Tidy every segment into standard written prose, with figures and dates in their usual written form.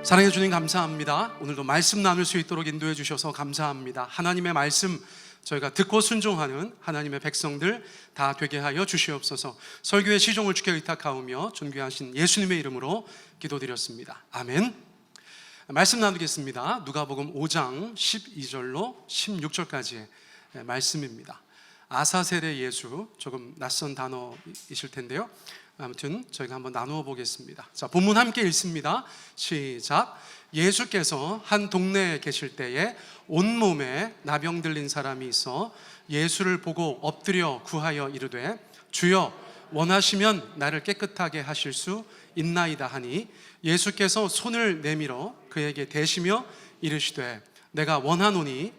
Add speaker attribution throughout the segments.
Speaker 1: 사랑해 주님 감사합니다. 오늘도 말씀 나눌 수 있도록 인도해 주셔서 감사합니다. 하나님의 말씀 저희가 듣고 순종하는 하나님의 백성들 다 되게 하여 주시옵소서. 설교의 시종을 주께 의탁하오며 존귀하신 예수님의 이름으로 기도드렸습니다. 아멘. 말씀 나누겠습니다. 누가복음 5장 12절로 16절까지의 말씀입니다. 아사셀의 예수, 조금 낯선 단어이실 텐데요. 아무튼 저희가 한번 나누어 보겠습니다. 자, 본문 함께 읽습니다. 시작. 예수께서 한 동네에 계실 때에 온몸에 나병 들린 사람이 있어 예수를 보고 엎드려 구하여 이르되 주여 원하시면 나를 깨끗하게 하실 수 있나이다 하니 예수께서 손을 내밀어 그에게 대시며 이르시되 내가 원하노니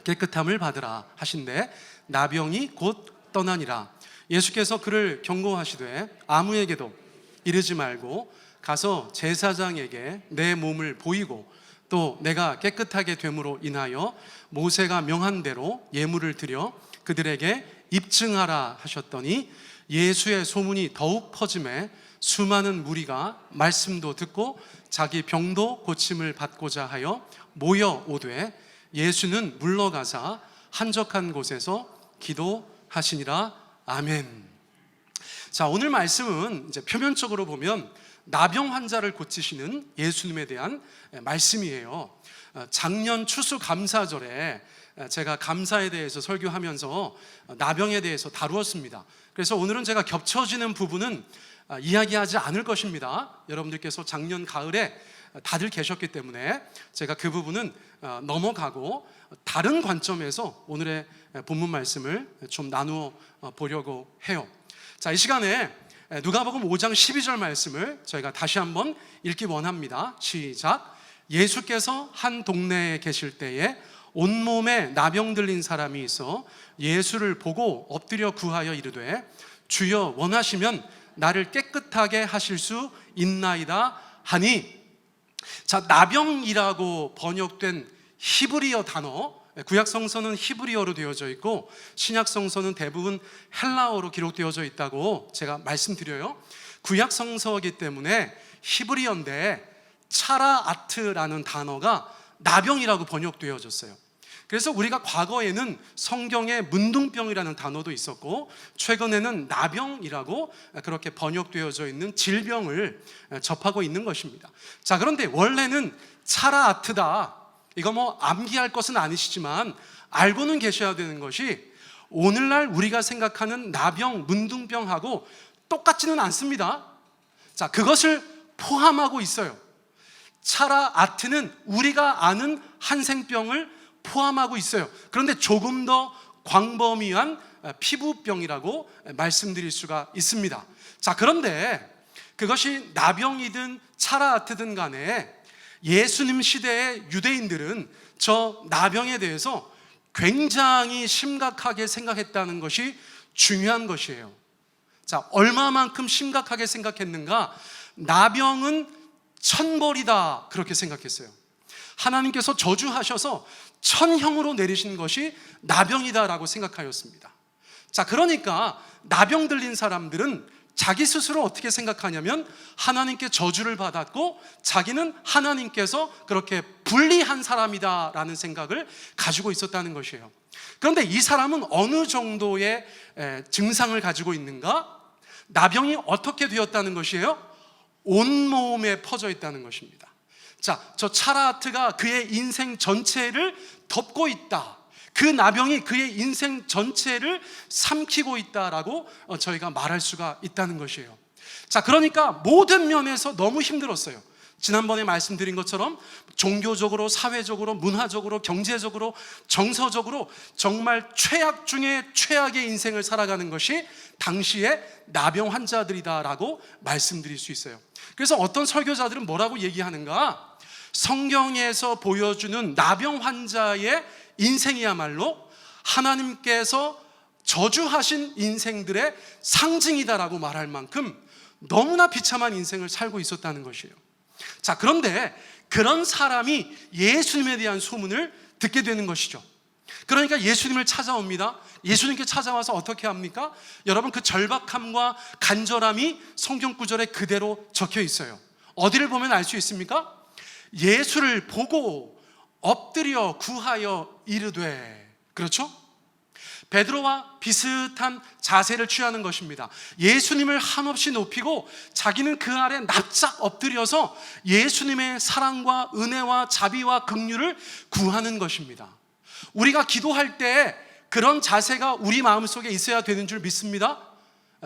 Speaker 1: 깨끗함을 받으라 하신대 나병이 곧 떠나니라. 예수께서 그를 경고하시되 아무에게도 이르지 말고 가서 제사장에게 내 몸을 보이고 또 내가 깨끗하게 됨으로 인하여 모세가 명한 대로 예물을 드려 그들에게 입증하라 하셨더니 예수의 소문이 더욱 퍼짐에 수많은 무리가 말씀도 듣고 자기 병도 고침을 받고자 하여 모여 오되 예수는 물러가사 한적한 곳에서 기도하시니라. 아멘. 자, 오늘 말씀은 이제 표면적으로 보면 나병 환자를 고치시는 예수님에 대한 말씀이에요. 작년 추수감사절에 제가 감사에 대해서 설교하면서 나병에 대해서 다루었습니다. 그래서 오늘은 제가 겹쳐지는 부분은 이야기하지 않을 것입니다. 여러분들께서 작년 가을에 다들 계셨기 때문에 제가 그 부분은 넘어가고 다른 관점에서 오늘의 본문 말씀을 좀 나누어 보려고 해요. 자, 이 시간에 누가복음 5장 12절 말씀을 저희가 다시 한번 읽기 원합니다. 시작. 예수께서 한 동네에 계실 때에 온몸에 나병 들린 사람이 있어 예수를 보고 엎드려 구하여 이르되 주여 원하시면 나를 깨끗하게 하실 수 있나이다 하니. 자, 나병이라고 번역된 히브리어 단어, 구약 성서는 히브리어로 되어져 있고 신약 성서는 대부분 헬라어로 기록되어져 있다고 제가 말씀드려요. 구약 성서이기 때문에 히브리어인데 차라아트라는 단어가 나병이라고 번역되어졌어요. 그래서 우리가 과거에는 성경에 문둥병이라는 단어도 있었고 최근에는 나병이라고 그렇게 번역되어져 있는 질병을 접하고 있는 것입니다. 자, 그런데 원래는 차라아트다. 이거 뭐 암기할 것은 아니시지만 알고는 계셔야 되는 것이 오늘날 우리가 생각하는 나병, 문둥병하고 똑같지는 않습니다. 자, 그것을 포함하고 있어요. 차라아트는 우리가 아는 한생병을 포함하고 있어요. 그런데 조금 더 광범위한 피부병이라고 말씀드릴 수가 있습니다. 자, 그런데 그것이 나병이든 차라아트든 간에 예수님 시대의 유대인들은 저 나병에 대해서 굉장히 심각하게 생각했다는 것이 중요한 것이에요. 자, 얼마만큼 심각하게 생각했는가? 나병은 천벌이다, 그렇게 생각했어요. 하나님께서 저주하셔서 천형으로 내리신 것이 나병이다라고 생각하였습니다. 자, 그러니까 나병 들린 사람들은 자기 스스로 어떻게 생각하냐면 하나님께 저주를 받았고 자기는 하나님께서 그렇게 불리한 사람이다라는 생각을 가지고 있었다는 것이에요. 그런데 이 사람은 어느 정도의 증상을 가지고 있는가? 나병이 어떻게 되었다는 것이에요? 온몸에 퍼져 있다는 것입니다. 자, 저 차라아트가 그의 인생 전체를 덮고 있다. 그 나병이 그의 인생 전체를 삼키고 있다라고 저희가 말할 수가 있다는 것이에요. 자, 그러니까 모든 면에서 너무 힘들었어요. 지난번에 말씀드린 것처럼 종교적으로, 사회적으로, 문화적으로, 경제적으로, 정서적으로 정말 최악 중에 최악의 인생을 살아가는 것이 당시의 나병 환자들이다라고 말씀드릴 수 있어요. 그래서 어떤 설교자들은 뭐라고 얘기하는가? 성경에서 보여주는 나병 환자의 인생이야말로 하나님께서 저주하신 인생들의 상징이다라고 말할 만큼 너무나 비참한 인생을 살고 있었다는 것이에요. 자, 그런데 그런 사람이 예수님에 대한 소문을 듣게 되는 것이죠. 그러니까 예수님을 찾아옵니다. 예수님께 찾아와서 어떻게 합니까? 여러분, 그 절박함과 간절함이 성경 구절에 그대로 적혀 있어요. 어디를 보면 알 수 있습니까? 예수를 보고 엎드려 구하여 이르되, 그렇죠? 베드로와 비슷한 자세를 취하는 것입니다. 예수님을 한없이 높이고 자기는 그 아래 납작 엎드려서 예수님의 사랑과 은혜와 자비와 긍휼을 구하는 것입니다. 우리가 기도할 때 그런 자세가 우리 마음속에 있어야 되는 줄 믿습니다.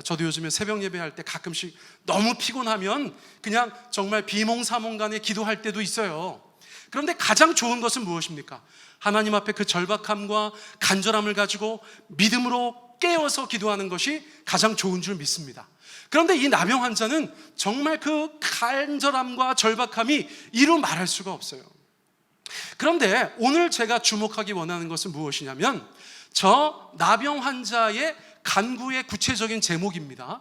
Speaker 1: 저도 요즘에 새벽 예배할 때 가끔씩 너무 피곤하면 그냥 정말 비몽사몽간에 기도할 때도 있어요. 그런데 가장 좋은 것은 무엇입니까? 하나님 앞에 그 절박함과 간절함을 가지고 믿음으로 깨어서 기도하는 것이 가장 좋은 줄 믿습니다. 그런데 이 나병 환자는 정말 그 간절함과 절박함이 이루 말할 수가 없어요. 그런데 오늘 제가 주목하기 원하는 것은 무엇이냐면 저 나병 환자의 간구의 구체적인 제목입니다.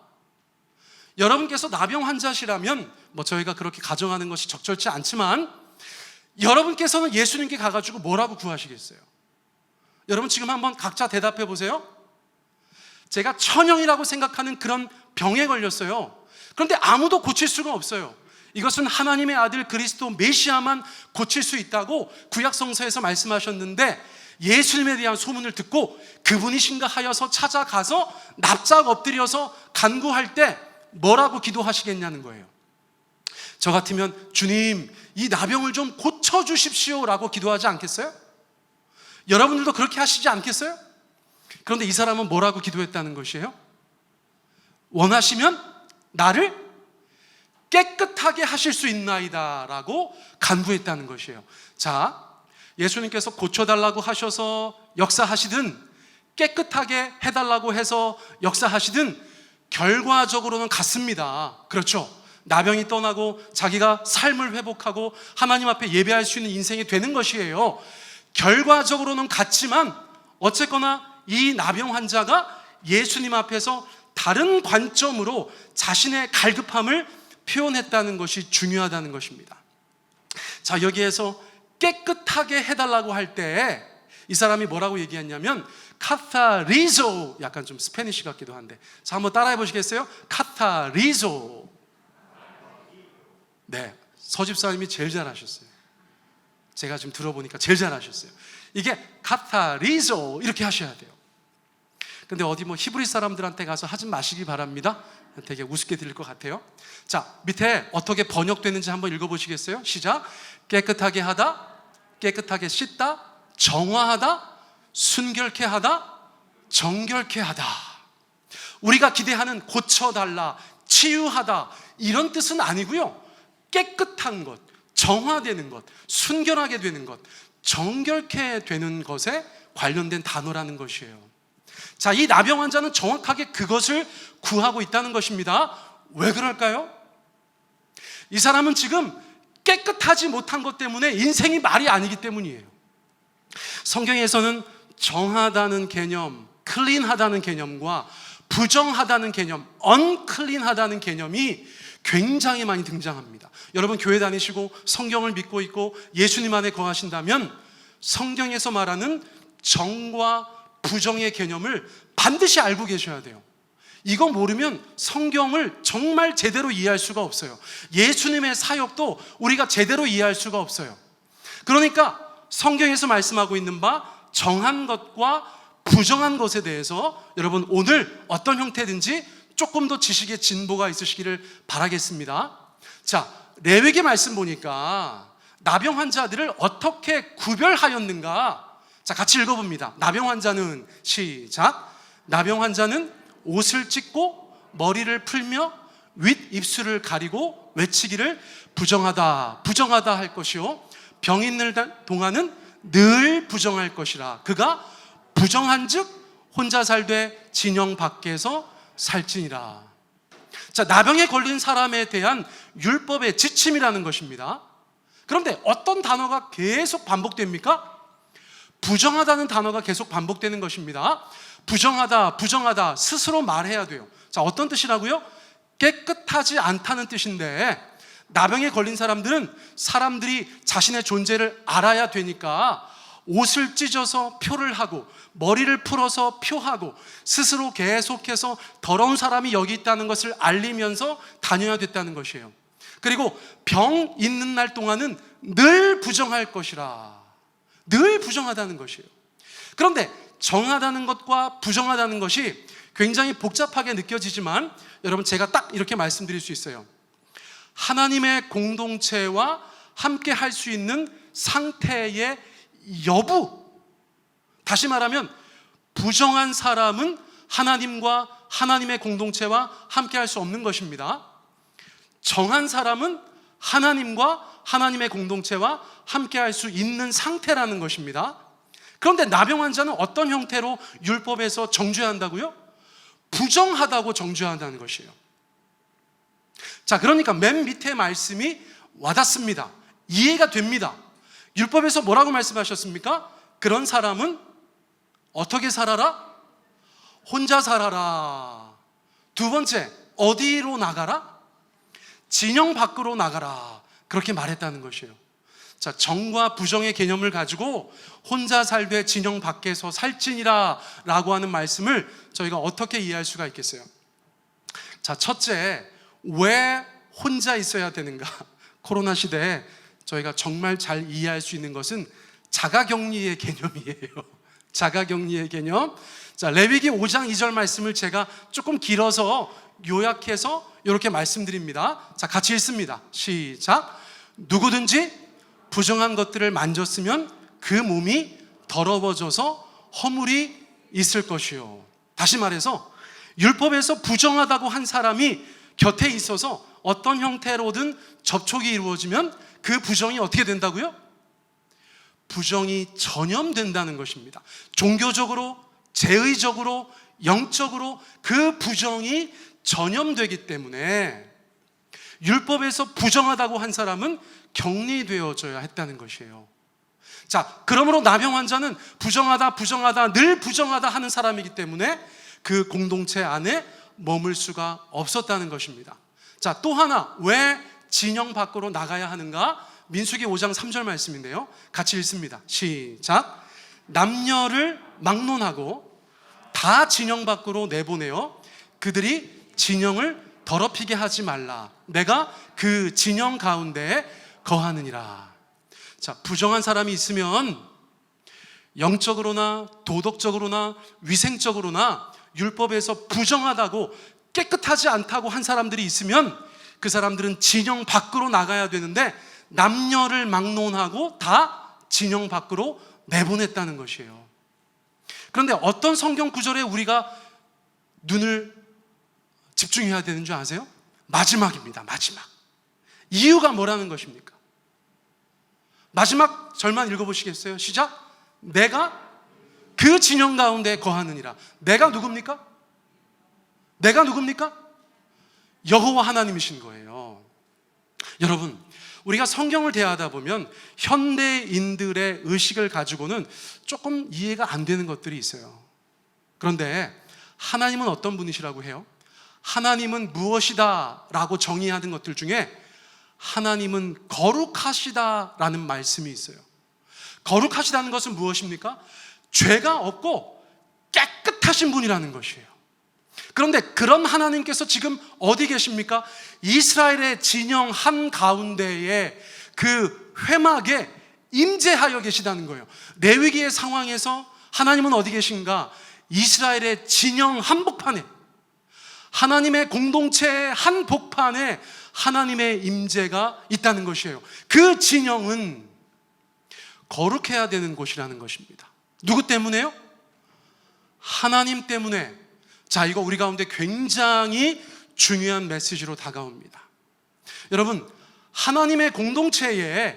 Speaker 1: 여러분께서 나병 환자시라면 저희가 그렇게 가정하는 것이 적절치 않지만 여러분께서는 예수님께 가가지고 뭐라고 구하시겠어요? 여러분 지금 한번 각자 대답해 보세요. 제가 천형이라고 생각하는 그런 병에 걸렸어요. 그런데 아무도 고칠 수가 없어요. 이것은 하나님의 아들 그리스도 메시아만 고칠 수 있다고 구약성서에서 말씀하셨는데 예수님에 대한 소문을 듣고 그분이신가 하여서 찾아가서 납작 엎드려서 간구할 때 뭐라고 기도하시겠냐는 거예요. 저 같으면 주님 이 나병을 좀 고쳐주십시오 라고 기도하지 않겠어요? 여러분들도 그렇게 하시지 않겠어요? 그런데 이 사람은 뭐라고 기도했다는 것이에요? 원하시면 나를 깨끗하게 하실 수 있나이다 라고 간구했다는 것이에요. 자, 예수님께서 고쳐달라고 하셔서 역사하시든 깨끗하게 해달라고 해서 역사하시든 결과적으로는 같습니다. 그렇죠? 나병이 떠나고 자기가 삶을 회복하고 하나님 앞에 예배할 수 있는 인생이 되는 것이에요. 결과적으로는 같지만 어쨌거나 이 나병 환자가 예수님 앞에서 다른 관점으로 자신의 갈급함을 표현했다는 것이 중요하다는 것입니다. 자, 여기에서 깨끗하게 해달라고 할 때 이 사람이 뭐라고 얘기했냐면 카타리조, 약간 좀 스페니쉬 같기도 한데, 자 한번 따라해 보시겠어요? 카타리조. 네, 서집사님이 제일 잘하셨어요. 제가 지금 들어보니까 제일 잘하셨어요. 이게 카타리조 이렇게 하셔야 돼요. 근데 어디 히브리 사람들한테 가서 하지 마시기 바랍니다. 되게 우습게 들릴 것 같아요. 자, 밑에 어떻게 번역되는지 한번 읽어보시겠어요? 시작. 깨끗하게 하다, 깨끗하게 씻다, 정화하다, 순결케 하다, 정결케 하다. 우리가 기대하는 고쳐달라, 치유하다 이런 뜻은 아니고요. 깨끗한 것, 정화되는 것, 순결하게 되는 것, 정결케 되는 것에 관련된 단어라는 것이에요. 자, 이 나병 환자는 정확하게 그것을 구하고 있다는 것입니다. 왜 그럴까요? 이 사람은 지금 깨끗하지 못한 것 때문에 인생이 말이 아니기 때문이에요. 성경에서는 정하다는 개념, 클린하다는 개념과 부정하다는 개념, unclean하다는 개념이 굉장히 많이 등장합니다. 여러분 교회 다니시고 성경을 믿고 있고 예수님 안에 거하신다면 성경에서 말하는 정과 부정의 개념을 반드시 알고 계셔야 돼요. 이거 모르면 성경을 정말 제대로 이해할 수가 없어요. 예수님의 사역도 우리가 제대로 이해할 수가 없어요. 그러니까 성경에서 말씀하고 있는 바 정한 것과 부정한 것에 대해서 여러분 오늘 어떤 형태든지 조금 더 지식의 진보가 있으시기를 바라겠습니다. 자, 레위기 말씀 보니까 나병 환자들을 어떻게 구별하였는가? 자, 같이 읽어봅니다. 나병 환자는 시작. 나병 환자는 옷을 찢고 머리를 풀며 윗 입술을 가리고 외치기를 부정하다, 부정하다 할 것이요 병이 있는 동안은 늘 부정할 것이라. 그가 부정한즉 혼자 살되 진영 밖에서 살지니라. 자, 나병에 걸린 사람에 대한 율법의 지침이라는 것입니다. 그런데 어떤 단어가 계속 반복됩니까? 부정하다는 단어가 계속 반복되는 것입니다. 부정하다, 부정하다 스스로 말해야 돼요. 자, 어떤 뜻이라고요? 깨끗하지 않다는 뜻인데 나병에 걸린 사람들은 사람들이 자신의 존재를 알아야 되니까 옷을 찢어서 표를 하고 머리를 풀어서 표하고 스스로 계속해서 더러운 사람이 여기 있다는 것을 알리면서 다녀야 됐다는 것이에요. 그리고 병 있는 날 동안은 늘 부정할 것이라. 늘 부정하다는 것이에요. 그런데 정하다는 것과 부정하다는 것이 굉장히 복잡하게 느껴지지만 여러분, 제가 딱 이렇게 말씀드릴 수 있어요. 하나님의 공동체와 함께 할 수 있는 상태의 여부, 다시 말하면 부정한 사람은 하나님과 하나님의 공동체와 함께 할 수 없는 것입니다. 정한 사람은 하나님과 하나님의 공동체와 함께 할 수 있는 상태라는 것입니다. 그런데 나병 환자는 어떤 형태로 율법에서 정죄해야 한다고요? 부정하다고 정죄한다는 것이에요. 자, 그러니까 맨 밑에 말씀이 와닿습니다. 이해가 됩니다. 율법에서 뭐라고 말씀하셨습니까? 그런 사람은 어떻게 살아라? 혼자 살아라. 두 번째, 어디로 나가라? 진영 밖으로 나가라. 그렇게 말했다는 것이에요. 자, 정과 부정의 개념을 가지고 혼자 살되 진영 밖에서 살지니라 라고 하는 말씀을 저희가 어떻게 이해할 수가 있겠어요? 자, 첫째, 왜 혼자 있어야 되는가? 코로나 시대에 저희가 정말 잘 이해할 수 있는 것은 자가격리의 개념이에요. 자가격리의 개념. 자, 레위기 5장 2절 말씀을 제가 조금 길어서 요약해서 이렇게 말씀드립니다. 자, 같이 읽습니다. 시작. 누구든지 부정한 것들을 만졌으면 그 몸이 더러워져서 허물이 있을 것이요. 다시 말해서 율법에서 부정하다고 한 사람이 곁에 있어서 어떤 형태로든 접촉이 이루어지면 그 부정이 어떻게 된다고요? 부정이 전염된다는 것입니다. 종교적으로, 제의적으로, 영적으로 그 부정이 전염되기 때문에 율법에서 부정하다고 한 사람은 격리되어져야 했다는 것이에요. 자, 그러므로 나병 환자는 부정하다, 늘 부정하다 하는 사람이기 때문에 그 공동체 안에 머물 수가 없었다는 것입니다. 자, 또 하나, 왜 진영 밖으로 나가야 하는가? 민수기 5장 3절 말씀인데요. 같이 읽습니다. 시작. 남녀를 막론하고 다 진영 밖으로 내보내어 그들이 진영을 더럽히게 하지 말라. 내가 그 진영 가운데에 거하느니라. 자, 부정한 사람이 있으면 영적으로나 도덕적으로나 위생적으로나 율법에서 부정하다고 깨끗하지 않다고 한 사람들이 있으면 그 사람들은 진영 밖으로 나가야 되는데 남녀를 막론하고 다 진영 밖으로 내보냈다는 것이에요. 그런데 어떤 성경 구절에 우리가 눈을 집중해야 되는 줄 아세요? 마지막입니다. 마지막. 이유가 뭐라는 것입니까? 마지막 절만 읽어보시겠어요? 시작. 내가 그 진영 가운데 거하느니라. 내가 누굽니까? 내가 누굽니까? 여호와 하나님이신 거예요. 여러분, 우리가 성경을 대하다 보면 현대인들의 의식을 가지고는 조금 이해가 안 되는 것들이 있어요. 그런데 하나님은 어떤 분이시라고 해요? 하나님은 무엇이다 라고 정의하는 것들 중에 하나님은 거룩하시다라는 말씀이 있어요. 거룩하시다는 것은 무엇입니까? 죄가 없고 깨끗하신 분이라는 것이에요. 그런데 그런 하나님께서 지금 어디 계십니까? 이스라엘의 진영 한가운데에 그 회막에 임재하여 계시다는 거예요. 레위기의 상황에서 하나님은 어디 계신가? 이스라엘의 진영 한복판에, 하나님의 공동체의 한복판에 하나님의 임재가 있다는 것이에요. 그 진영은 거룩해야 되는 곳이라는 것입니다. 누구 때문에요? 하나님 때문에. 자, 이거 우리 가운데 굉장히 중요한 메시지로 다가옵니다. 여러분, 하나님의 공동체에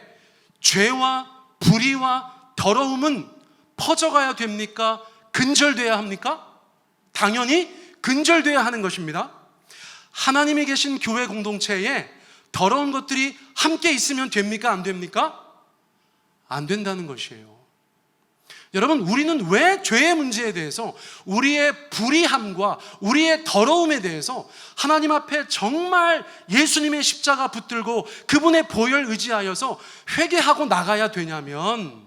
Speaker 1: 죄와 불의와 더러움은 퍼져가야 됩니까? 근절돼야 합니까? 당연히 근절돼야 하는 것입니다. 하나님이 계신 교회 공동체에 더러운 것들이 함께 있으면 됩니까? 안 됩니까? 안 된다는 것이에요. 여러분, 우리는 왜 죄의 문제에 대해서, 우리의 불의함과 우리의 더러움에 대해서 하나님 앞에 정말 예수님의 십자가 붙들고 그분의 보혈 의지하여서 회개하고 나가야 되냐면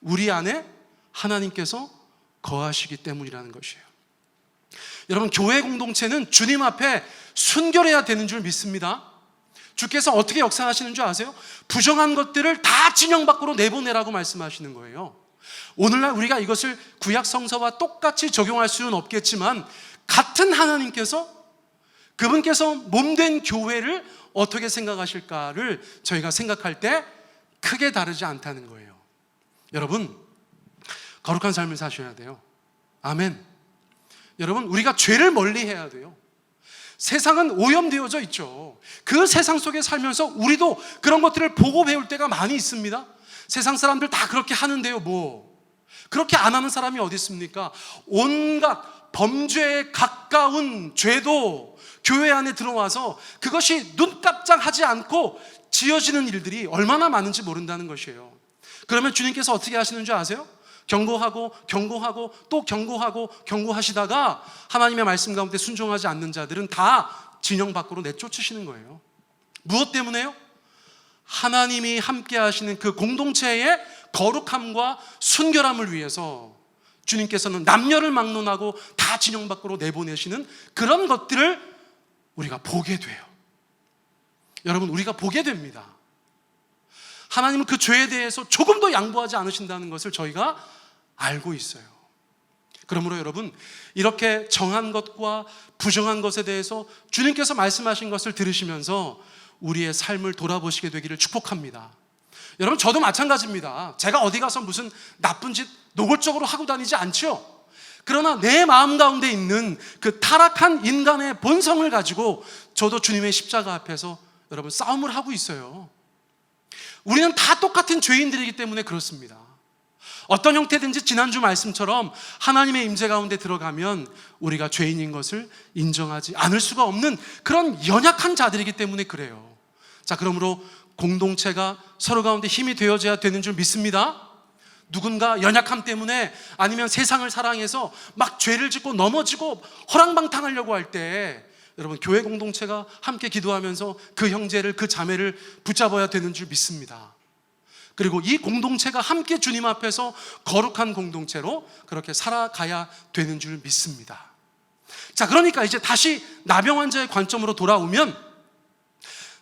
Speaker 1: 우리 안에 하나님께서 거하시기 때문이라는 것이에요. 여러분, 교회 공동체는 주님 앞에 순결해야 되는 줄 믿습니다. 주께서 어떻게 역사하시는 줄 아세요? 부정한 것들을 다 진영 밖으로 내보내라고 말씀하시는 거예요. 오늘날 우리가 이것을 구약 성서와 똑같이 적용할 수는 없겠지만 같은 하나님께서 그분께서 몸된 교회를 어떻게 생각하실까를 저희가 생각할 때 크게 다르지 않다는 거예요. 여러분, 거룩한 삶을 사셔야 돼요. 아멘. 여러분, 우리가 죄를 멀리해야 돼요. 세상은 오염되어져 있죠. 그 세상 속에 살면서 우리도 그런 것들을 보고 배울 때가 많이 있습니다. 세상 사람들 다 그렇게 하는데요, 뭐 그렇게 안 하는 사람이 어디 있습니까? 온갖 범죄에 가까운 죄도 교회 안에 들어와서 그것이 눈 깜짝하지 않고 지어지는 일들이 얼마나 많은지 모른다는 것이에요. 그러면 주님께서 어떻게 하시는 줄 아세요? 경고하고 경고하고 또 경고하고 경고하시다가 하나님의 말씀 가운데 순종하지 않는 자들은 다 진영 밖으로 내쫓으시는 거예요. 무엇 때문에요? 하나님이 함께 하시는 그 공동체의 거룩함과 순결함을 위해서 주님께서는 남녀를 막론하고 다 진영 밖으로 내보내시는 그런 것들을 우리가 보게 돼요. 여러분, 우리가 보게 됩니다. 하나님은 그 죄에 대해서 조금도 양보하지 않으신다는 것을 저희가 알고 있어요. 그러므로 여러분, 이렇게 정한 것과 부정한 것에 대해서 주님께서 말씀하신 것을 들으시면서 우리의 삶을 돌아보시게 되기를 축복합니다. 여러분, 저도 마찬가지입니다. 제가 어디 가서 무슨 나쁜 짓 노골적으로 하고 다니지 않죠. 그러나 내 마음 가운데 있는 그 타락한 인간의 본성을 가지고 저도 주님의 십자가 앞에서 여러분 싸움을 하고 있어요. 우리는 다 똑같은 죄인들이기 때문에 그렇습니다. 어떤 형태든지 지난주 말씀처럼 하나님의 임재 가운데 들어가면 우리가 죄인인 것을 인정하지 않을 수가 없는 그런 연약한 자들이기 때문에 그래요. 자, 그러므로 공동체가 서로 가운데 힘이 되어져야 되는 줄 믿습니다. 누군가 연약함 때문에 아니면 세상을 사랑해서 막 죄를 짓고 넘어지고 허랑방탕하려고 할 때 여러분, 교회 공동체가 함께 기도하면서 그 형제를, 그 자매를 붙잡아야 되는 줄 믿습니다. 그리고 이 공동체가 함께 주님 앞에서 거룩한 공동체로 그렇게 살아가야 되는 줄 믿습니다. 자, 그러니까 이제 다시 나병 환자의 관점으로 돌아오면,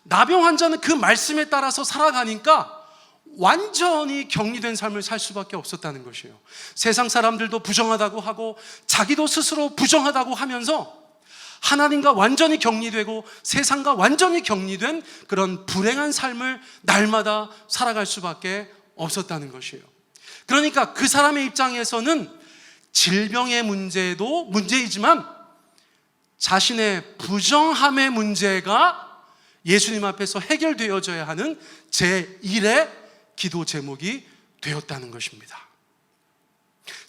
Speaker 1: 나병 환자는 그 말씀에 따라서 살아가니까 완전히 격리된 삶을 살 수밖에 없었다는 것이에요. 세상 사람들도 부정하다고 하고 자기도 스스로 부정하다고 하면서 하나님과 완전히 격리되고 세상과 완전히 격리된 그런 불행한 삶을 날마다 살아갈 수밖에 없었다는 것이에요. 그러니까 그 사람의 입장에서는 질병의 문제도 문제이지만 자신의 부정함의 문제가 예수님 앞에서 해결되어져야 하는 제1의 기도 제목이 되었다는 것입니다.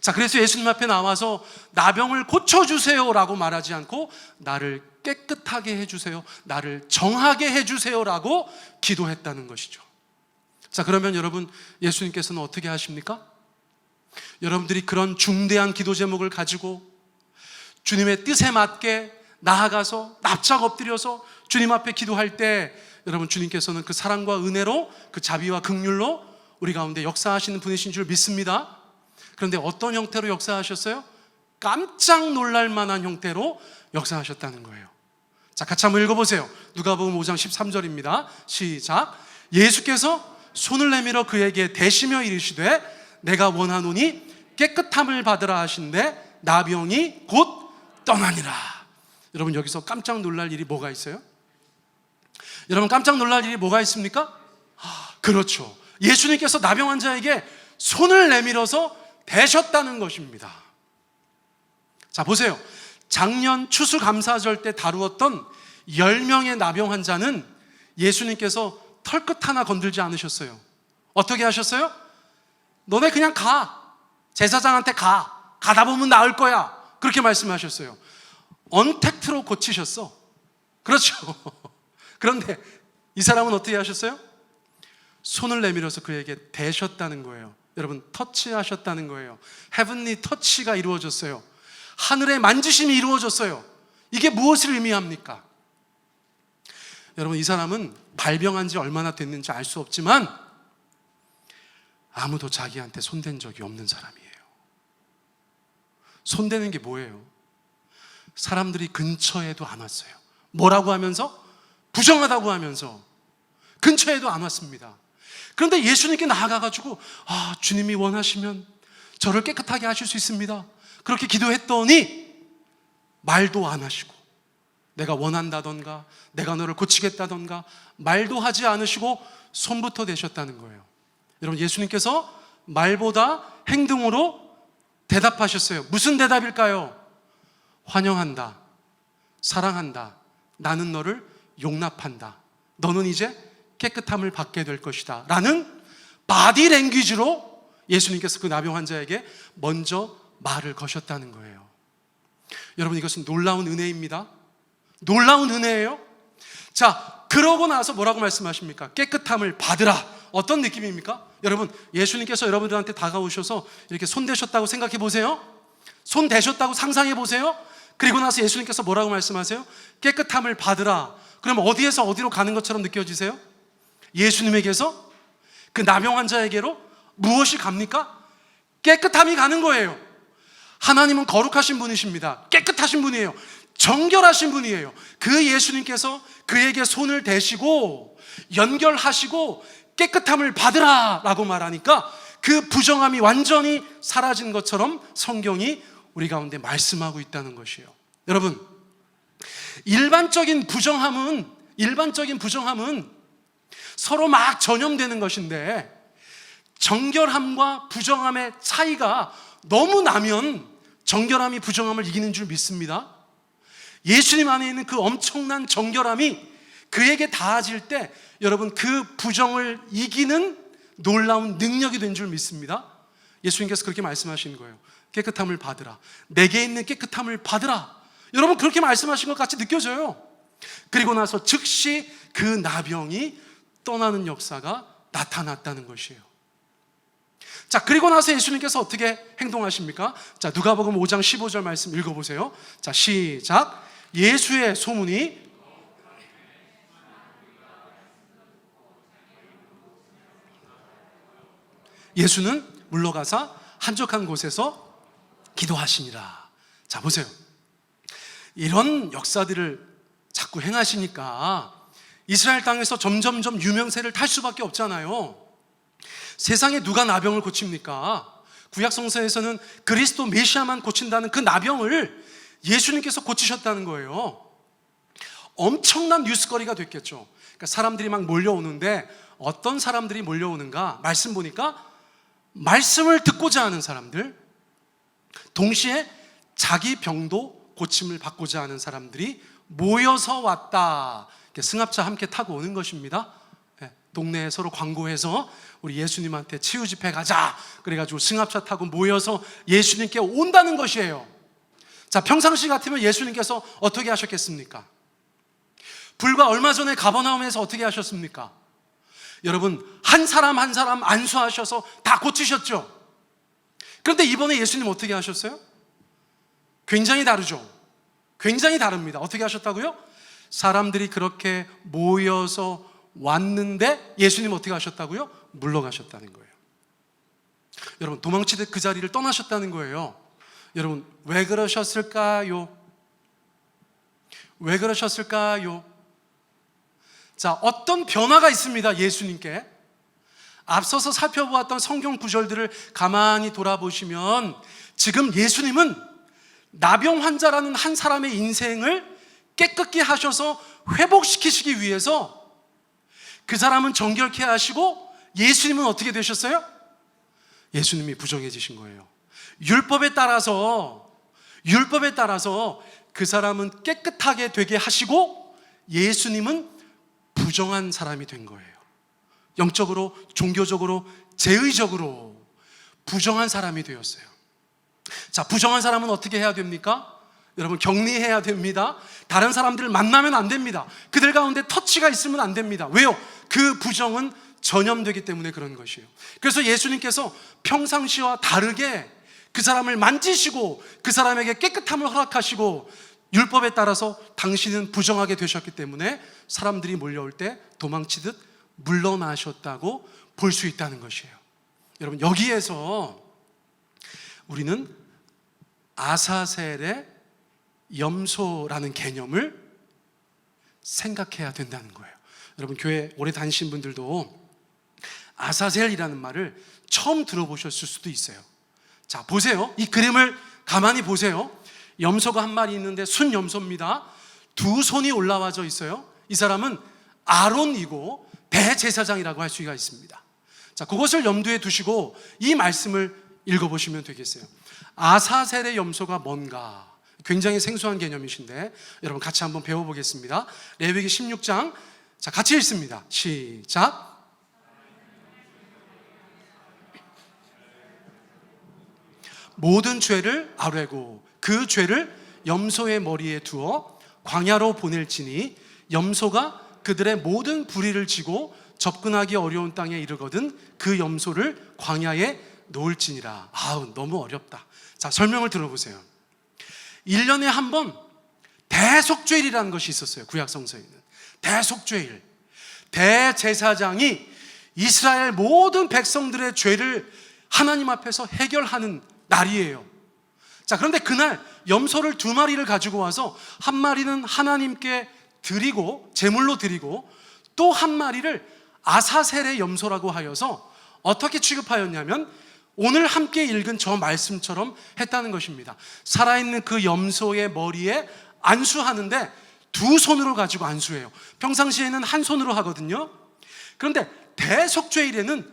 Speaker 1: 자, 그래서 예수님 앞에 나와서 나병을 고쳐주세요 라고 말하지 않고 나를 깨끗하게 해주세요, 나를 정하게 해주세요 라고 기도했다는 것이죠. 자, 그러면 여러분, 예수님께서는 어떻게 하십니까? 여러분들이 그런 중대한 기도 제목을 가지고 주님의 뜻에 맞게 나아가서 납작 엎드려서 주님 앞에 기도할 때 여러분, 주님께서는 그 사랑과 은혜로 그 자비와 긍휼로 우리 가운데 역사하시는 분이신 줄 믿습니다. 그런데 어떤 형태로 역사하셨어요? 깜짝 놀랄 만한 형태로 역사하셨다는 거예요. 자, 같이 한번 읽어보세요. 누가복음 5장 13절입니다. 시작. 예수께서 손을 내밀어 그에게 대시며 이르시되 내가 원하노니 깨끗함을 받으라 하신대 나병이 곧 떠나니라. 여러분, 여기서 깜짝 놀랄 일이 뭐가 있어요? 여러분, 깜짝 놀랄 일이 뭐가 있습니까? 그렇죠. 예수님께서 나병 환자에게 손을 내밀어서 대셨다는 것입니다. 자, 보세요. 작년 추수감사절 때 다루었던 10명의 나병 환자는 예수님께서 털끝 하나 건들지 않으셨어요. 어떻게 하셨어요? 너네 그냥 가. 제사장한테 가. 가다 보면 나을 거야. 그렇게 말씀하셨어요. 언택트로 고치셨어. 그렇죠. 그런데 이 사람은 어떻게 하셨어요? 손을 내밀어서 그에게 대셨다는 거예요. 여러분, 터치하셨다는 거예요. 헤븐리 터치가 이루어졌어요. 하늘의 만지심이 이루어졌어요. 이게 무엇을 의미합니까? 여러분, 이 사람은 발병한 지 얼마나 됐는지 알 수 없지만 아무도 자기한테 손댄 적이 없는 사람이에요. 손대는 게 뭐예요? 사람들이 근처에도 안 왔어요. 뭐라고 하면서? 부정하다고 하면서 근처에도 안 왔습니다. 그런데 예수님께 나아가가지고 주님이 원하시면 저를 깨끗하게 하실 수 있습니다. 그렇게 기도했더니 말도 안 하시고, 내가 원한다던가 내가 너를 고치겠다던가 말도 하지 않으시고 손부터 대셨다는 거예요. 여러분, 예수님께서 말보다 행동으로 대답하셨어요. 무슨 대답일까요? 환영한다, 사랑한다, 나는 너를 용납한다, 너는 이제 깨끗함을 받게 될 것이다 라는 바디 랭귀지로 예수님께서 그 나병 환자에게 먼저 말을 거셨다는 거예요. 여러분, 이것은 놀라운 은혜입니다. 놀라운 은혜예요. 자, 그러고 나서 뭐라고 말씀하십니까? 깨끗함을 받으라. 어떤 느낌입니까? 여러분, 예수님께서 여러분들한테 다가오셔서 이렇게 손 대셨다고 생각해 보세요. 손 대셨다고 상상해 보세요. 그리고 나서 예수님께서 뭐라고 말씀하세요? 깨끗함을 받으라. 그럼 어디에서 어디로 가는 것처럼 느껴지세요? 예수님에게서 그 나병 환자에게로 무엇이 갑니까? 깨끗함이 가는 거예요. 하나님은 거룩하신 분이십니다. 깨끗하신 분이에요. 정결하신 분이에요. 그 예수님께서 그에게 손을 대시고 연결하시고 깨끗함을 받으라 라고 말하니까 그 부정함이 완전히 사라진 것처럼 성경이 우리 가운데 말씀하고 있다는 것이에요. 여러분, 일반적인 부정함은 서로 막 전염되는 것인데, 정결함과 부정함의 차이가 너무 나면 정결함이 부정함을 이기는 줄 믿습니다. 예수님 안에 있는 그 엄청난 정결함이 그에게 닿아질 때 여러분, 그 부정을 이기는 놀라운 능력이 된 줄 믿습니다. 예수님께서 그렇게 말씀하신 거예요. 깨끗함을 받으라. 내게 있는 깨끗함을 받으라. 여러분, 그렇게 말씀하신 것 같이 느껴져요. 그리고 나서 즉시 그 나병이 떠나는 역사가 나타났다는 것이에요. 자, 그리고 나서 예수님께서 어떻게 행동하십니까? 자, 누가복음 5장 15절 말씀 읽어보세요. 자, 시작. 예수의 소문이 예수는 물러가사 한적한 곳에서 기도하시니라. 자, 보세요. 이런 역사들을 자꾸 행하시니까 이스라엘 땅에서 점점점 유명세를 탈 수밖에 없잖아요. 세상에 누가 나병을 고칩니까? 구약 성서에서는 그리스도 메시아만 고친다는 그 나병을 예수님께서 고치셨다는 거예요. 엄청난 뉴스거리가 됐겠죠. 그러니까 사람들이 막 몰려오는데 어떤 사람들이 몰려오는가? 말씀 보니까 말씀을 듣고자 하는 사람들, 동시에 자기 병도 고침을 받고자 하는 사람들이 모여서 왔다. 승합차 함께 타고 오는 것입니다. 동네에 서로 광고해서 우리 예수님한테 치유 집회 가자. 그래가지고 승합차 타고 모여서 예수님께 온다는 것이에요. 자, 평상시 같으면 예수님께서 어떻게 하셨겠습니까? 불과 얼마 전에 가버나움에서 어떻게 하셨습니까? 여러분, 한 사람 한 사람 안수하셔서 다 고치셨죠? 그런데 이번에 예수님 어떻게 하셨어요? 굉장히 다르죠? 굉장히 다릅니다. 어떻게 하셨다고요? 사람들이 그렇게 모여서 왔는데 예수님 어떻게 하셨다고요? 물러가셨다는 거예요. 여러분, 도망치듯 그 자리를 떠나셨다는 거예요. 여러분, 왜 그러셨을까요? 왜 그러셨을까요? 자, 어떤 변화가 있습니다. 예수님께 앞서서 살펴보았던 성경 구절들을 가만히 돌아보시면 지금 예수님은 나병 환자라는 한 사람의 인생을 깨끗게 하셔서 회복시키시기 위해서 그 사람은 정결케 하시고 예수님은 어떻게 되셨어요? 예수님이 부정해지신 거예요. 율법에 따라서 그 사람은 깨끗하게 되게 하시고 예수님은 부정한 사람이 된 거예요. 영적으로, 종교적으로, 제의적으로 부정한 사람이 되었어요. 자, 부정한 사람은 어떻게 해야 됩니까? 여러분, 격리해야 됩니다. 다른 사람들을 만나면 안 됩니다. 그들 가운데 터치가 있으면 안 됩니다. 왜요? 그 부정은 전염되기 때문에 그런 것이에요. 그래서 예수님께서 평상시와 다르게 그 사람을 만지시고 그 사람에게 깨끗함을 허락하시고 율법에 따라서 당신은 부정하게 되셨기 때문에 사람들이 몰려올 때 도망치듯 물러나셨다고 볼 수 있다는 것이에요. 여러분, 여기에서 우리는 아사셀의 염소라는 개념을 생각해야 된다는 거예요. 여러분 교회 오래 다니신 분들도 아사셀이라는 말을 처음 들어보셨을 수도 있어요. 자, 보세요. 이 그림을 가만히 보세요. 염소가 한 마리 있는데 순염소입니다. 두 손이 올라와져 있어요. 이 사람은 아론이고 대제사장이라고 할 수가 있습니다. 자, 그것을 염두에 두시고 이 말씀을 읽어보시면 되겠어요. 아사셀의 염소가 뭔가 굉장히 생소한 개념이신데 여러분 같이 한번 배워보겠습니다. 레위기 16장, 자, 같이 읽습니다. 시작. 모든 죄를 아뢰고 그 죄를 염소의 머리에 두어 광야로 보낼지니 염소가 그들의 모든 불의를 지고 접근하기 어려운 땅에 이르거든 그 염소를 광야에 놓을지니라. 아우, 너무 어렵다. 자, 설명을 들어보세요. 1년에 한 번 대속죄일이라는 것이 있었어요. 구약성서에는 대속죄일. 대제사장이 이스라엘 모든 백성들의 죄를 하나님 앞에서 해결하는 날이에요. 자, 그런데 그날 염소를 2마리를 가지고 와서 한 마리는 하나님께 드리고 제물로 드리고 또 한 마리를 아사셀의 염소라고 하여서 어떻게 취급하였냐면 오늘 함께 읽은 저 말씀처럼 했다는 것입니다. 살아있는 그 염소의 머리에 안수하는데 2손으로 가지고 안수해요. 평상시에는 한 손으로 하거든요. 그런데 대속죄일에는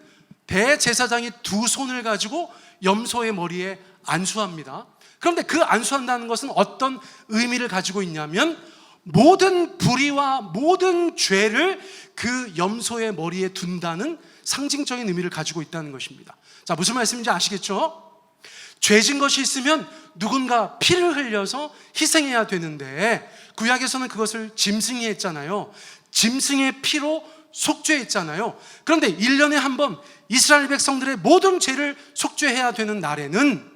Speaker 1: 대제사장이 2손을 가지고 염소의 머리에 안수합니다. 그런데 그 안수한다는 것은 어떤 의미를 가지고 있냐면 모든 불의와 모든 죄를 그 염소의 머리에 둔다는 상징적인 의미를 가지고 있다는 것입니다. 자, 무슨 말씀인지 아시겠죠? 죄진 것이 있으면 누군가 피를 흘려서 희생해야 되는데 구약에서는 그것을 짐승이 했잖아요. 짐승의 피로 속죄했잖아요. 그런데 1년에 한 번 이스라엘 백성들의 모든 죄를 속죄해야 되는 날에는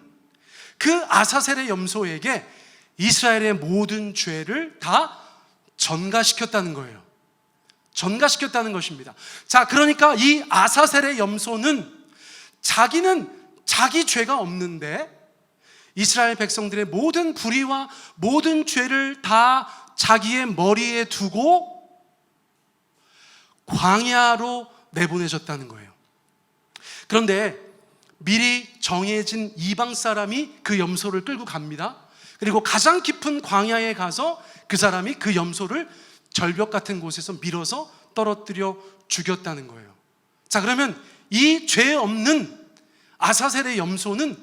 Speaker 1: 그 아사셀의 염소에게 이스라엘의 모든 죄를 다 전가시켰다는 거예요. 전가시켰다는 것입니다. 자, 그러니까 이 아사셀의 염소는 자기는 자기 죄가 없는데 이스라엘 백성들의 모든 불의와 모든 죄를 다 자기의 머리에 두고 광야로 내보내졌다는 거예요. 그런데 미리 정해진 이방 사람이 그 염소를 끌고 갑니다. 그리고 가장 깊은 광야에 가서 그 사람이 그 염소를 절벽 같은 곳에서 밀어서 떨어뜨려 죽였다는 거예요. 자, 그러면 이 죄 없는 아사셀의 염소는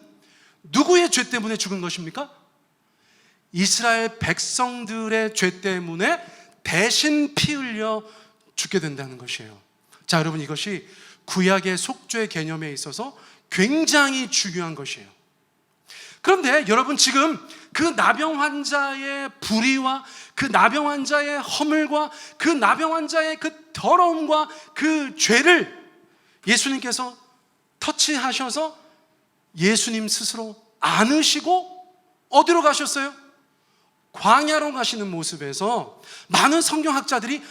Speaker 1: 누구의 죄 때문에 죽은 것입니까? 이스라엘 백성들의 죄 때문에 대신 피 흘려 죽게 된다는 것이에요. 자, 여러분, 이것이 구약의 속죄 개념에 있어서 굉장히 중요한 것이에요. 그런데 여러분, 지금 그 나병 환자의 불의와 그 나병 환자의 허물과 그 나병 환자의 그 더러움과 그 죄를 예수님께서 터치하셔서 예수님 스스로 안으시고 어디로 가셨어요? 광야로 가시는 모습에서 많은 성경학자들이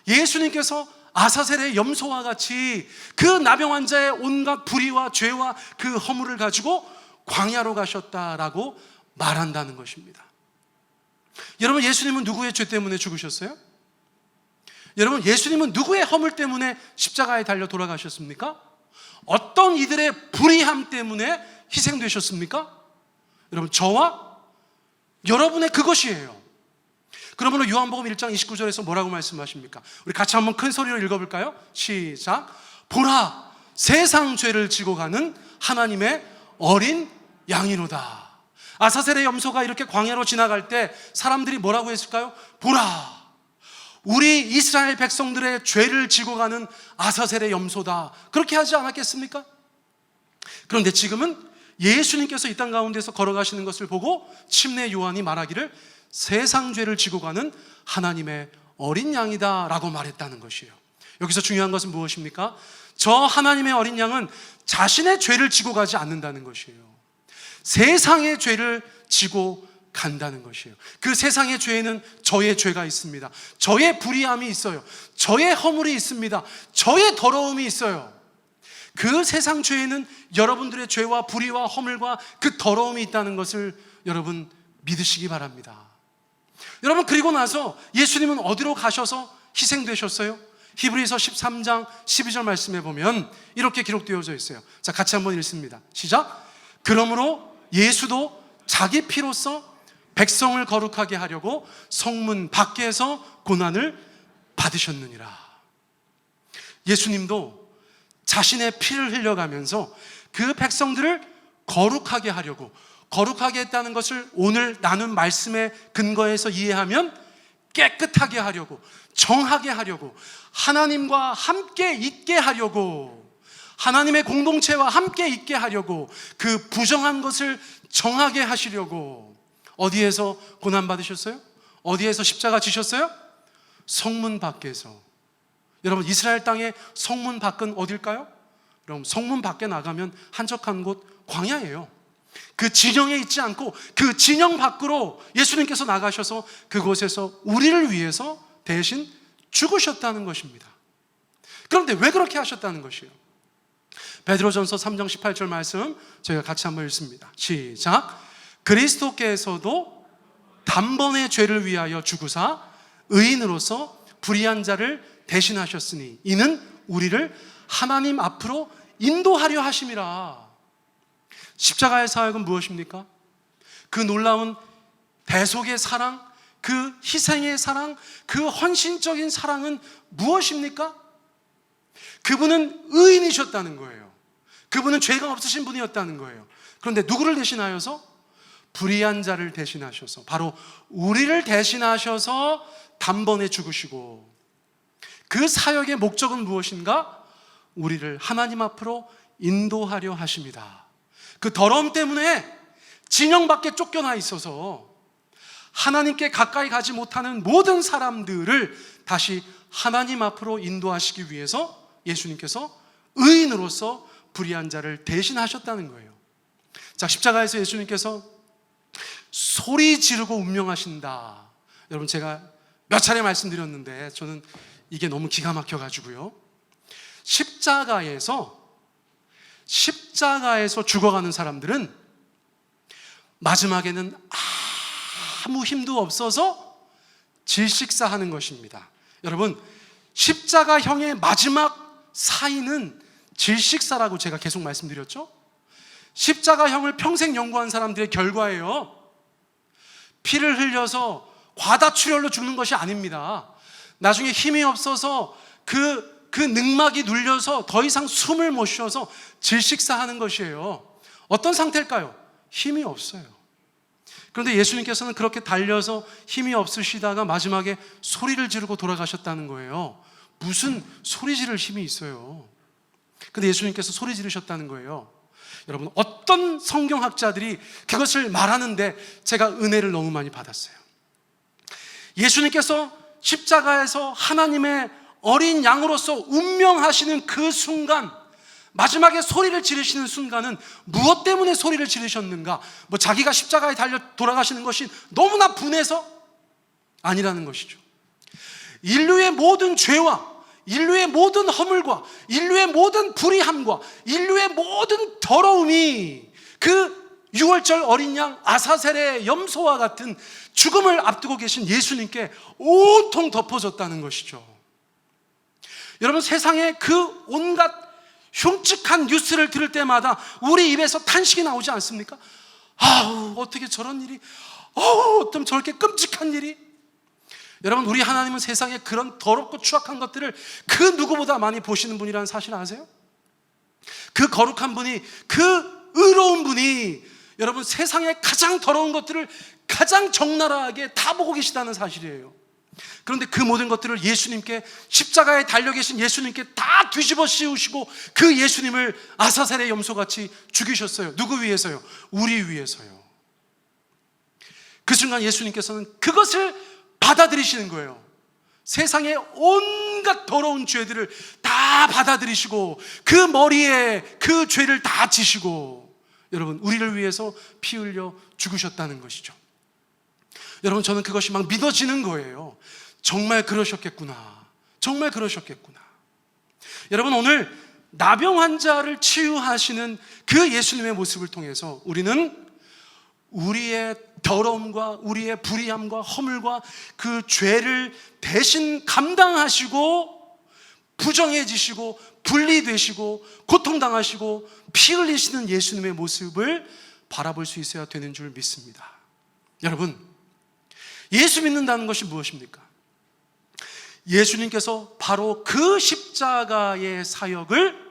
Speaker 1: 예수님께서 아사셀의 염소와 같이 그 나병 환자의 온갖 불의와 죄와 그 허물을 가지고 광야로 가셨다라고 말한다는 것입니다. 여러분, 예수님은 누구의 죄 때문에 죽으셨어요? 여러분, 예수님은 누구의 허물 때문에 십자가에 달려 돌아가셨습니까? 어떤 이들의 불의함 때문에 희생되셨습니까? 여러분, 저와 여러분의 그것이에요. 그러므로 요한복음 1장 29절에서 뭐라고 말씀하십니까? 우리 같이 한번 큰 소리로 읽어볼까요? 시작. 보라, 세상 죄를 지고 가는 하나님의 어린 양이로다. 아사셀의 염소가 이렇게 광야로 지나갈 때 사람들이 뭐라고 했을까요? 보라, 우리 이스라엘 백성들의 죄를 지고 가는 아사셀의 염소다. 그렇게 하지 않았겠습니까? 그런데 지금은 예수님께서 이 땅 가운데서 걸어가시는 것을 보고 침례 요한이 말하기를 세상 죄를 지고 가는 하나님의 어린 양이다 라고 말했다는 것이에요. 여기서 중요한 것은 무엇입니까? 저 하나님의 어린 양은 자신의 죄를 지고 가지 않는다는 것이에요. 세상의 죄를 지고 간다는 것이에요. 그 세상의 죄에는 저의 죄가 있습니다. 저의 불의함이 있어요. 저의 허물이 있습니다. 저의 더러움이 있어요. 그 세상 죄에는 여러분들의 죄와 불의와 허물과 그 더러움이 있다는 것을 여러분 믿으시기 바랍니다. 여러분, 그리고 나서 예수님은 어디로 가셔서 희생되셨어요? 히브리서 13장 12절 말씀에 보면 이렇게 기록되어져 있어요. 자, 같이 한번 읽습니다. 시작. 그러므로 예수도 자기 피로써 백성을 거룩하게 하려고 성문 밖에서 고난을 받으셨느니라. 예수님도 자신의 피를 흘려가면서 그 백성들을 거룩하게 하려고, 거룩하게 했다는 것을 오늘 나눈 말씀의 근거에서 이해하면 깨끗하게 하려고, 정하게 하려고, 하나님과 함께 있게 하려고, 하나님의 공동체와 함께 있게 하려고, 그 부정한 것을 정하게 하시려고. 어디에서 고난받으셨어요? 어디에서 십자가 지셨어요? 성문 밖에서. 여러분, 이스라엘 땅의 성문 밖은 어딜까요? 여러분, 성문 밖에 나가면 한적한 곳 광야예요. 그 진영에 있지 않고 그 진영 밖으로 예수님께서 나가셔서 그곳에서 우리를 위해서 대신 죽으셨다는 것입니다. 그런데 왜 그렇게 하셨다는 것이에요? 베드로전서 3장 18절 말씀 저희가 같이 한번 읽습니다. 시작. 그리스도께서도 단번에 죄를 위하여 죽으사 의인으로서 불의한 자를 대신하셨으니 이는 우리를 하나님 앞으로 인도하려 하심이라. 십자가의 사역은 무엇입니까? 그 놀라운 대속의 사랑, 그 희생의 사랑, 그 헌신적인 사랑은 무엇입니까? 그분은 의인이셨다는 거예요. 그분은 죄가 없으신 분이었다는 거예요. 그런데 누구를 대신하여서? 불의한 자를 대신하셔서, 바로 우리를 대신하셔서 단번에 죽으시고, 그 사역의 목적은 무엇인가? 우리를 하나님 앞으로 인도하려 하십니다. 그 더러움 때문에 진영 밖에 쫓겨나 있어서 하나님께 가까이 가지 못하는 모든 사람들을 다시 하나님 앞으로 인도하시기 위해서 예수님께서 의인으로서 불의한 자를 대신하셨다는 거예요. 자, 십자가에서 예수님께서 소리 지르고 운명하신다. 여러분, 제가 몇 차례 말씀드렸는데 저는 이게 너무 기가 막혀가지고요. 십자가에서 죽어가는 사람들은 마지막에는 아무 힘도 없어서 질식사하는 것입니다. 여러분, 십자가형의 마지막 사인은 질식사라고 제가 계속 말씀드렸죠? 십자가형을 평생 연구한 사람들의 결과예요. 피를 흘려서 과다출혈로 죽는 것이 아닙니다. 나중에 힘이 없어서 그 늑막이 눌려서 더 이상 숨을 못 쉬어서 질식사하는 것이에요. 어떤 상태일까요? 힘이 없어요. 그런데 예수님께서는 그렇게 달려서 힘이 없으시다가 마지막에 소리를 지르고 돌아가셨다는 거예요. 무슨 소리 지를 힘이 있어요. 근데 예수님께서 소리 지르셨다는 거예요. 여러분, 어떤 성경학자들이 그것을 말하는데 제가 은혜를 너무 많이 받았어요. 예수님께서 십자가에서 하나님의 어린 양으로서 운명하시는 그 순간, 마지막에 소리를 지르시는 순간은 무엇 때문에 소리를 지르셨는가? 자기가 십자가에 달려 돌아가시는 것이 너무나 분해서? 아니라는 것이죠. 인류의 모든 죄와 인류의 모든 허물과 인류의 모든 불의함과 인류의 모든 더러움이 그 6월절 어린 양 아사셀의 염소와 같은 죽음을 앞두고 계신 예수님께 온통 덮어졌다는 것이죠. 여러분, 세상에 그 온갖 흉측한 뉴스를 들을 때마다 우리 입에서 탄식이 나오지 않습니까? 아우, 어떻게 저런 일이, 어쩜 저렇게 끔찍한 일이. 여러분, 우리 하나님은 세상에 그런 더럽고 추악한 것들을 그 누구보다 많이 보시는 분이라는 사실 아세요? 그 거룩한 분이, 그 의로운 분이 여러분 세상에 가장 더러운 것들을 가장 적나라하게 다 보고 계시다는 사실이에요. 그런데 그 모든 것들을 예수님께, 십자가에 달려 계신 예수님께 다 뒤집어 씌우시고 그 예수님을 아사셀의 염소같이 죽이셨어요. 누구 위해서요? 우리 위해서요. 그 순간 예수님께서는 그것을 받아들이시는 거예요. 세상의 온갖 더러운 죄들을 다 받아들이시고 그 머리에 그 죄를 다 지시고 여러분, 우리를 위해서 피 흘려 죽으셨다는 것이죠. 여러분, 저는 그것이 막 믿어지는 거예요. 정말 그러셨겠구나. 정말 그러셨겠구나. 여러분, 오늘 나병 환자를 치유하시는 그 예수님의 모습을 통해서 우리는 우리의 더러움과 우리의 불의함과 허물과 그 죄를 대신 감당하시고 부정해지시고 분리되시고 고통당하시고 피 흘리시는 예수님의 모습을 바라볼 수 있어야 되는 줄 믿습니다. 여러분, 예수 믿는다는 것이 무엇입니까? 예수님께서 바로 그 십자가의 사역을,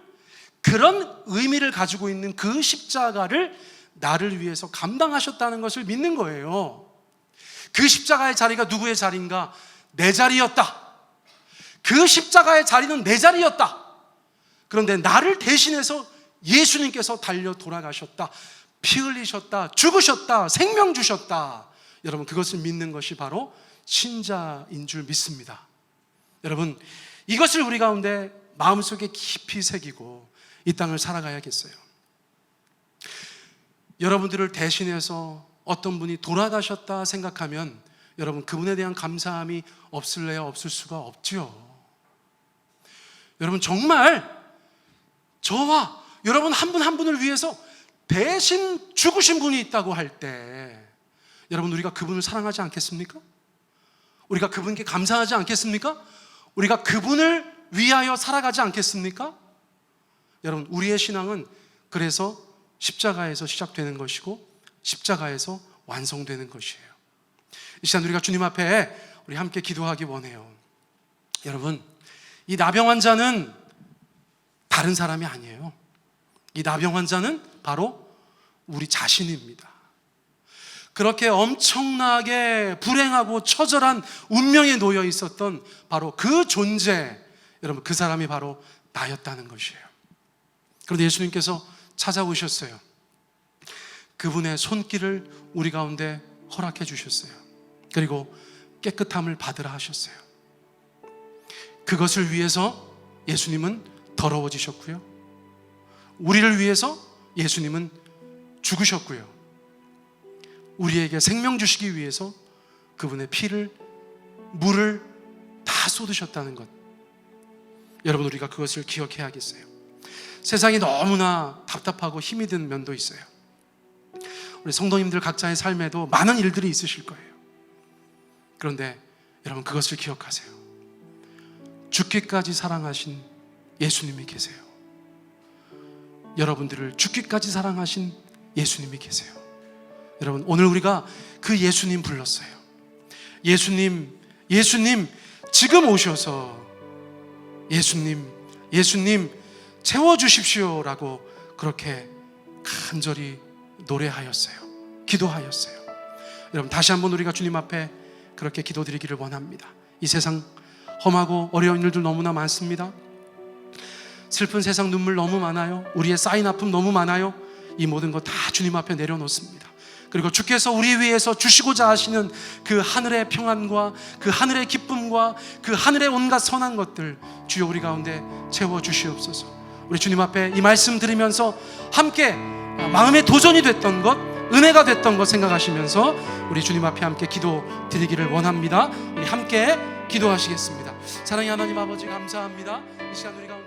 Speaker 1: 그런 의미를 가지고 있는 그 십자가를 나를 위해서 감당하셨다는 것을 믿는 거예요. 그 십자가의 자리가 누구의 자리인가? 내 자리였다. 그 십자가의 자리는 내 자리였다. 그런데 나를 대신해서 예수님께서 달려 돌아가셨다. 피 흘리셨다. 죽으셨다. 생명 주셨다. 여러분, 그것을 믿는 것이 바로 신자인 줄 믿습니다. 여러분, 이것을 우리 가운데 마음속에 깊이 새기고 이 땅을 살아가야겠어요. 여러분들을 대신해서 어떤 분이 돌아가셨다 생각하면 여러분, 그분에 대한 감사함이 없을래야 없을 수가 없죠. 여러분, 정말 저와 여러분 한 분 한 분을 위해서 대신 죽으신 분이 있다고 할 때 여러분, 우리가 그분을 사랑하지 않겠습니까? 우리가 그분께 감사하지 않겠습니까? 우리가 그분을 위하여 살아가지 않겠습니까? 여러분, 우리의 신앙은 그래서 십자가에서 시작되는 것이고 십자가에서 완성되는 것이에요. 이 시간 우리가 주님 앞에 우리 함께 기도하기 원해요. 여러분, 이 나병 환자는 다른 사람이 아니에요. 이 나병 환자는 바로 우리 자신입니다. 그렇게 엄청나게 불행하고 처절한 운명에 놓여 있었던 바로 그 존재, 여러분, 그 사람이 바로 나였다는 것이에요. 그런데 예수님께서 찾아오셨어요. 그분의 손길을 우리 가운데 허락해 주셨어요. 그리고 깨끗함을 받으라 하셨어요. 그것을 위해서 예수님은 더러워지셨고요, 우리를 위해서 예수님은 죽으셨고요, 우리에게 생명 주시기 위해서 그분의 피를, 물을 다 쏟으셨다는 것, 여러분, 우리가 그것을 기억해야겠어요. 세상이 너무나 답답하고 힘이 든 면도 있어요. 우리 성도님들 각자의 삶에도 많은 일들이 있으실 거예요. 그런데 여러분, 그것을 기억하세요. 죽기까지 사랑하신 예수님이 계세요. 여러분들을 죽기까지 사랑하신 예수님이 계세요. 여러분, 오늘 우리가 그 예수님 불렀어요. 예수님 지금 오셔서 예수님 채워주십시오라고 그렇게 간절히 노래하였어요. 기도하였어요. 여러분, 다시 한번 우리가 주님 앞에 그렇게 기도드리기를 원합니다. 이 세상 험하고 어려운 일들 너무나 많습니다. 슬픈 세상 눈물 너무 많아요. 우리의 쌓인 아픔 너무 많아요. 이 모든 것 다 주님 앞에 내려놓습니다. 그리고 주께서 우리 위해서 주시고자 하시는 그 하늘의 평안과 그 하늘의 기쁨과 그 하늘의 온갖 선한 것들, 주여 우리 가운데 채워주시옵소서. 우리 주님 앞에 이 말씀 들으면서 함께 마음의 도전이 됐던 것, 은혜가 됐던 것 생각하시면서 우리 주님 앞에 함께 기도 드리기를 원합니다. 우리 함께 기도하시겠습니다. 사랑의 하나님 아버지, 감사합니다. 이 시간 우리 가운데